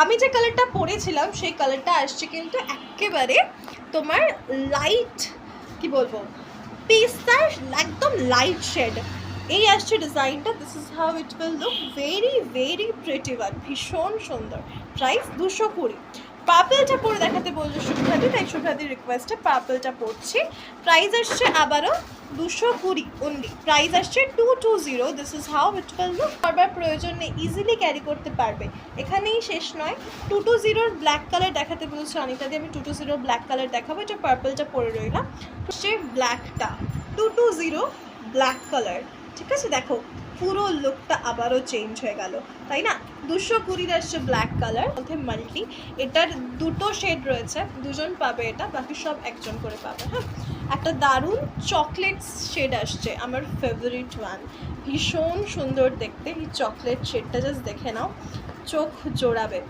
আমি যে কালারটা পরেছিলাম সেই কালারটা আসছে কিন্তু একেবারে তোমার লাইট, কি বলবো, পিস্তার একদম লাইট শেড। এই আসছে ডিজাইনটা, this is how it will look, very very pretty one, ভীষণ সুন্দর। প্রাইস 220। পার্পলটা পরে দেখাতে বলছো শুভ্রাদি, তাই শুভ্রাদির রিকোয়েস্টে পার্পলটা পরছি। প্রাইস আসছে আবারও 220 অনলি, প্রাইস আসছে 220। This is how it will look. বারবার প্রয়োজন নেই, ইজিলি ক্যারি করতে পারবে। এখানেই শেষ নয়, 220 ব্ল্যাক কালার দেখাতে বলছো অনিতা দিয়ে, আমি 220 ব্ল্যাক কালার দেখাবো। এটা পার্পলটা পরে রইলাম, হচ্ছে ব্ল্যাকটা 220 ব্ল্যাক কালার। ঠিক আছে, দেখো পুরো লুকটা আবারও চেঞ্জ হয়ে গেল, তাই না? 220 আসছে ব্ল্যাক কালার, মধ্যে মাল্টি। এটার দুটো শেড রয়েছে, দুজন পাবে এটা, বাকি সব একজন করে পাবে। হ্যাঁ, একটা দারুণ চকলেট শেড আসছে, আমার ফেভারিট ওয়ান, ভীষণ সুন্দর দেখতে। এই চকলেট শেডটা জাস্ট দেখে নাও, চোখ জোড়াবে।